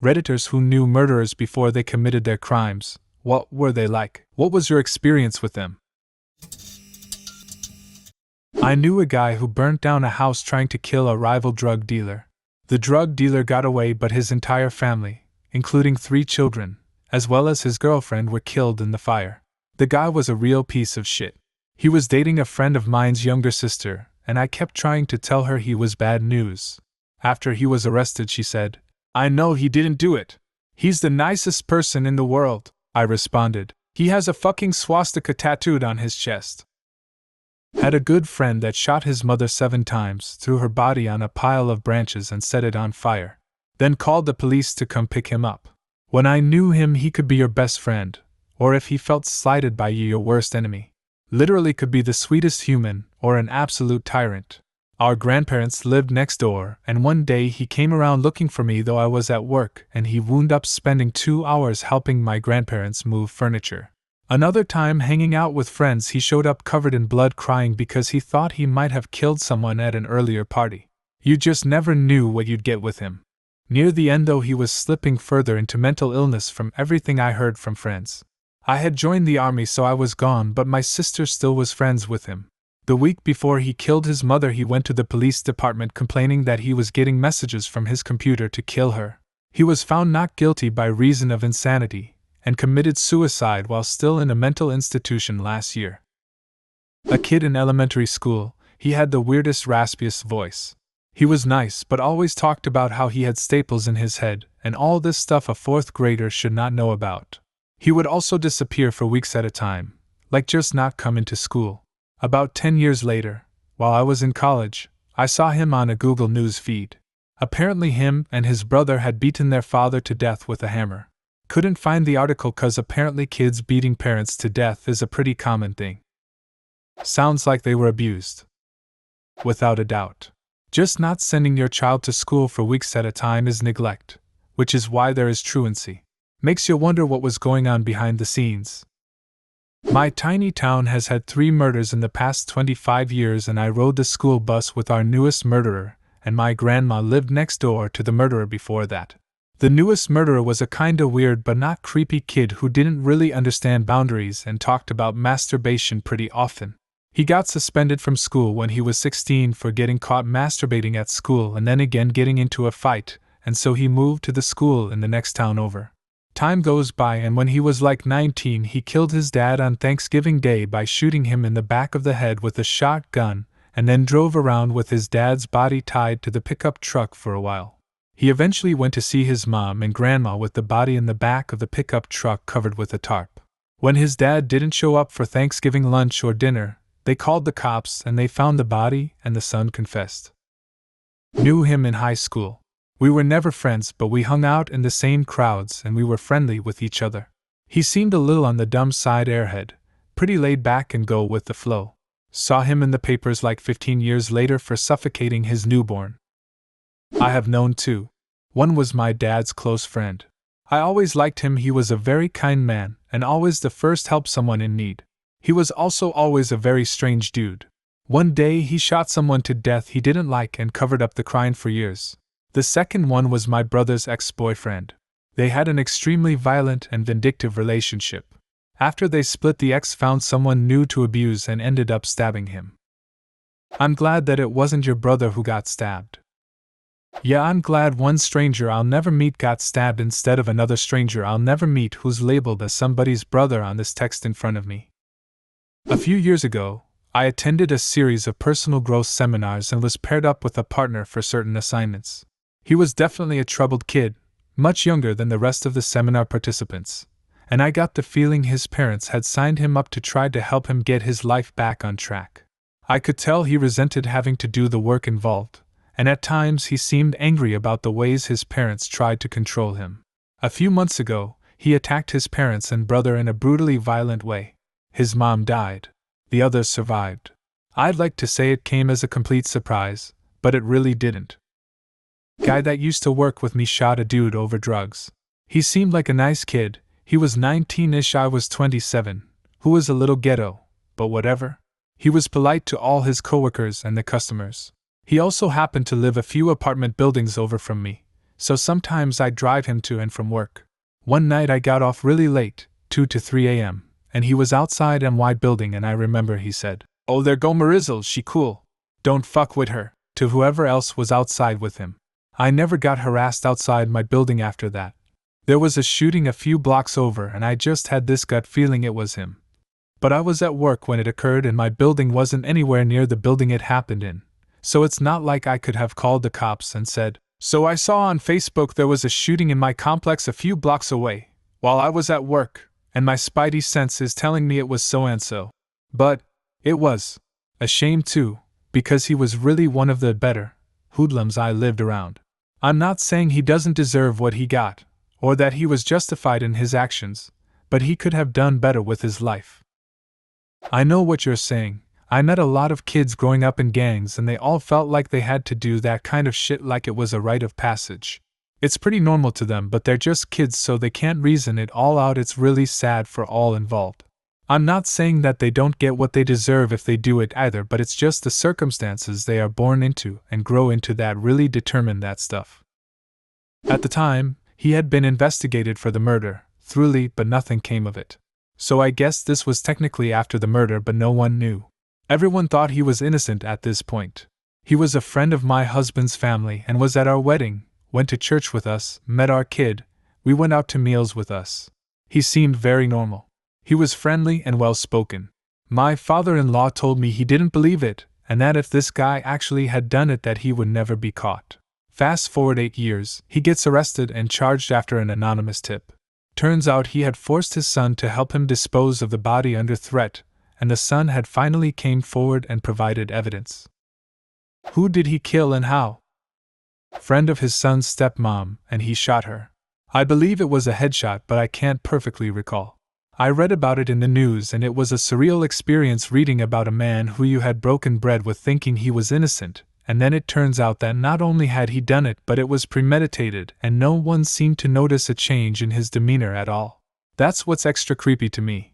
Redditors who knew murderers before they committed their crimes. What were they like? What was your experience with them? I knew a guy who burnt down a house trying to kill a rival drug dealer. The drug dealer got away, but his entire family, including 3 children, as well as his girlfriend, were killed in the fire. The guy was a real piece of shit. He was dating a friend of mine's younger sister, and I kept trying to tell her he was bad news. After he was arrested, she said, "I know he didn't do it. He's the nicest person in the world." I responded, "He has a fucking swastika tattooed on his chest." Had a good friend that shot his mother 7 times, threw her body on a pile of branches and set it on fire. Then called the police to come pick him up. When I knew him, he could be your best friend, or if he felt slighted by you, your worst enemy. Literally could be the sweetest human, or an absolute tyrant. Our grandparents lived next door, and one day he came around looking for me though I was at work, and he wound up spending 2 hours helping my grandparents move furniture. Another time, hanging out with friends, he showed up covered in blood, crying because he thought he might have killed someone at an earlier party. You just never knew what you'd get with him. Near the end, though, he was slipping further into mental illness from everything I heard from friends. I had joined the army, so I was gone, but my sister still was friends with him. The week before he killed his mother, he went to the police department complaining that he was getting messages from his computer to kill her. He was found not guilty by reason of insanity, and committed suicide while still in a mental institution last year. A kid in elementary school, he had the weirdest, raspiest voice. He was nice, but always talked about how he had staples in his head, and all this stuff a 4th grader should not know about. He would also disappear for weeks at a time, like just not come into school. About 10 years later, while I was in college, I saw him on a Google News feed. Apparently him and his brother had beaten their father to death with a hammer. Couldn't find the article cause apparently kids beating parents to death is a pretty common thing. Sounds like they were abused. Without a doubt. Just not sending your child to school for weeks at a time is neglect, which is why there is truancy. Makes you wonder what was going on behind the scenes. My tiny town has had 3 murders in the past 25 years, and I rode the school bus with our newest murderer, and my grandma lived next door to the murderer before that. The newest murderer was a kinda weird but not creepy kid who didn't really understand boundaries and talked about masturbation pretty often. He got suspended from school when he was 16 for getting caught masturbating at school and then again getting into a fight, and so he moved to the school in the next town over. Time goes by, and when he was like 19, he killed his dad on Thanksgiving Day by shooting him in the back of the head with a shotgun, and then drove around with his dad's body tied to the pickup truck for a while. He eventually went to see his mom and grandma with the body in the back of the pickup truck covered with a tarp. When his dad didn't show up for Thanksgiving lunch or dinner, they called the cops and they found the body, and the son confessed. Knew him in high school. We were never friends, but we hung out in the same crowds and we were friendly with each other. He seemed a little on the dumb side, airhead, pretty laid back and go with the flow. Saw him in the papers like 15 years later for suffocating his newborn. I have known 2. One was my dad's close friend. I always liked him. He was a very kind man, and always the first to help someone in need. He was also always a very strange dude. One day he shot someone to death he didn't like and covered up the crime for years. The second one was my brother's ex-boyfriend. They had an extremely violent and vindictive relationship. After they split, the ex found someone new to abuse and ended up stabbing him. I'm glad that it wasn't your brother who got stabbed. Yeah, I'm glad one stranger I'll never meet got stabbed instead of another stranger I'll never meet who's labeled as somebody's brother on this text in front of me. A few years ago, I attended a series of personal growth seminars and was paired up with a partner for certain assignments. He was definitely a troubled kid, much younger than the rest of the seminar participants, and I got the feeling his parents had signed him up to try to help him get his life back on track. I could tell he resented having to do the work involved, and at times he seemed angry about the ways his parents tried to control him. A few months ago, he attacked his parents and brother in a brutally violent way. His mom died. The others survived. I'd like to say it came as a complete surprise, but it really didn't. Guy that used to work with me shot a dude over drugs. He seemed like a nice kid. He was 19-ish, I was 27, who was a little ghetto, but whatever. He was polite to all his coworkers and the customers. He also happened to live a few apartment buildings over from me, so sometimes I'd drive him to and from work. One night I got off really late, 2 to 3 a.m., and he was outside MY building, and I remember he said, "Oh, there go Marizzle, she cool. Don't fuck with her," to whoever else was outside with him. I never got harassed outside my building after that. There was a shooting a few blocks over, and I just had this gut feeling it was him. But I was at work when it occurred, and my building wasn't anywhere near the building it happened in, so it's not like I could have called the cops and said, "So I saw on Facebook there was a shooting in my complex a few blocks away, while I was at work, and my spidey sense is telling me it was so and so." But it was a shame too, because he was really one of the better hoodlums I lived around. I'm not saying he doesn't deserve what he got, or that he was justified in his actions, but he could have done better with his life. I know what you're saying. I met a lot of kids growing up in gangs, and they all felt like they had to do that kind of shit like it was a rite of passage. It's pretty normal to them, but they're just kids, so they can't reason it all out. It's really sad for all involved. I'm not saying that they don't get what they deserve if they do it either, but it's just the circumstances they are born into and grow into that really determine that stuff. At the time, he had been investigated for the murder, thoroughly, but nothing came of it. So I guess this was technically after the murder, but no one knew. Everyone thought he was innocent at this point. He was a friend of my husband's family and was at our wedding, went to church with us, met our kid, we went out to meals with us. He seemed very normal. He was friendly and well-spoken. My father-in-law told me he didn't believe it, and that if this guy actually had done it that he would never be caught. Fast forward 8 years, he gets arrested and charged after an anonymous tip. Turns out he had forced his son to help him dispose of the body under threat, and the son had finally came forward and provided evidence. Who did he kill and how? Friend of his son's stepmom, and he shot her. I believe it was a headshot, but I can't perfectly recall. I read about it in the news, and it was a surreal experience reading about a man who you had broken bread with thinking he was innocent, and then it turns out that not only had he done it, but it was premeditated, and no one seemed to notice a change in his demeanor at all. That's what's extra creepy to me.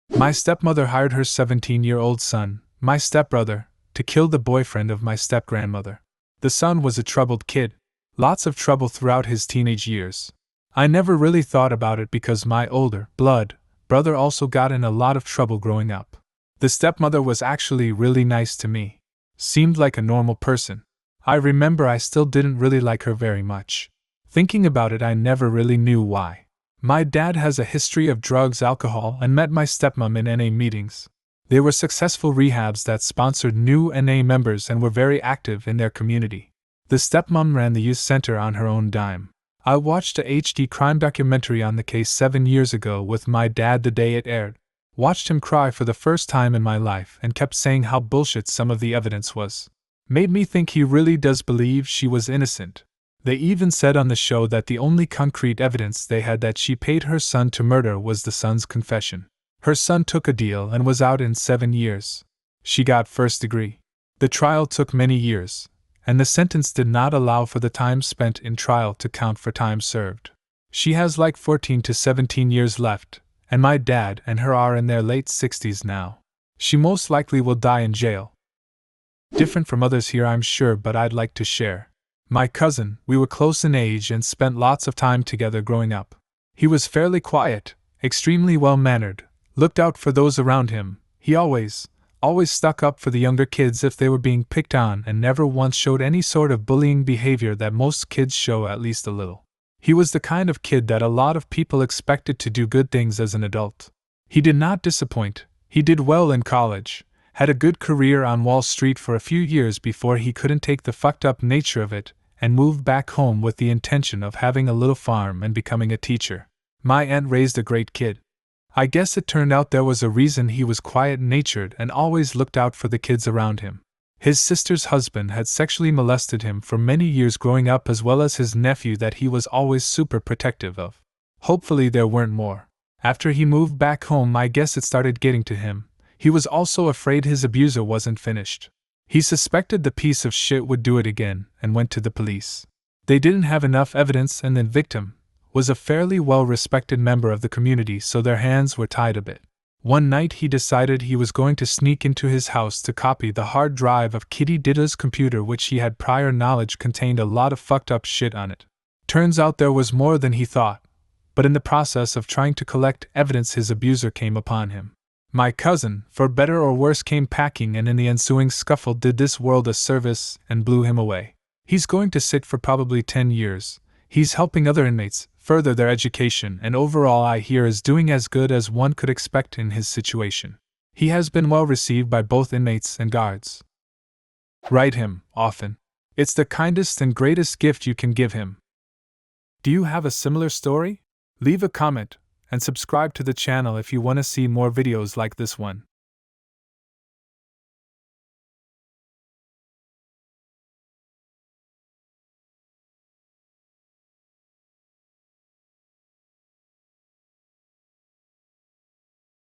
My stepmother hired her 17-year-old son, my stepbrother, to kill the boyfriend of my stepgrandmother. The son was a troubled kid. Lots of trouble throughout his teenage years. I never really thought about it because my older brother also got in a lot of trouble growing up. The stepmother was actually really nice to me. Seemed like a normal person. I remember I still didn't really like her very much. Thinking about it, I never really knew why. My dad has a history of drugs, alcohol, and met my stepmom in NA meetings. They were successful rehabs that sponsored new NA members and were very active in their community. The stepmom ran the youth center on her own dime. I watched a HD crime documentary on the case 7 years ago with my dad the day it aired. Watched him cry for the first time in my life and kept saying how bullshit some of the evidence was. Made me think he really does believe she was innocent. They even said on the show that the only concrete evidence they had that she paid her son to murder was the son's confession. Her son took a deal and was out in 7 years. She got first degree. The trial took many years, and the sentence did not allow for the time spent in trial to count for time served. She has like 14 to 17 years left, and my dad and her are in their late 60s now. She most likely will die in jail. Different from others here, I'm sure, but I'd like to share. My cousin, we were close in age and spent lots of time together growing up. He was fairly quiet, extremely well-mannered, looked out for those around him. He always stuck up for the younger kids if they were being picked on, and never once showed any sort of bullying behavior that most kids show at least a little. He was the kind of kid that a lot of people expected to do good things as an adult. He did not disappoint. He did well in college, had a good career on Wall Street for a few years before he couldn't take the fucked up nature of it, and moved back home with the intention of having a little farm and becoming a teacher. My aunt raised a great kid. I guess it turned out there was a reason he was quiet-natured and always looked out for the kids around him. His sister's husband had sexually molested him for many years growing up, as well as his nephew that he was always super protective of. Hopefully there weren't more. After he moved back home, I guess it started getting to him. He was also afraid his abuser wasn't finished. He suspected the piece of shit would do it again and went to the police. They didn't have enough evidence, and the victim was a fairly well-respected member of the community, so their hands were tied a bit. One night he decided he was going to sneak into his house to copy the hard drive of Kitty Dida's computer, which he had prior knowledge contained a lot of fucked up shit on it. Turns out there was more than he thought, but in the process of trying to collect evidence his abuser came upon him. My cousin, for better or worse, came packing and in the ensuing scuffle did this world a service and blew him away. He's going to sit for probably 10 years. He's helping other inmates further their education and overall I hear is doing as good as one could expect in his situation. He has been well received by both inmates and guards. Write him, often. It's the kindest and greatest gift you can give him. Do you have a similar story? Leave a comment and subscribe to the channel if you want to see more videos like this one.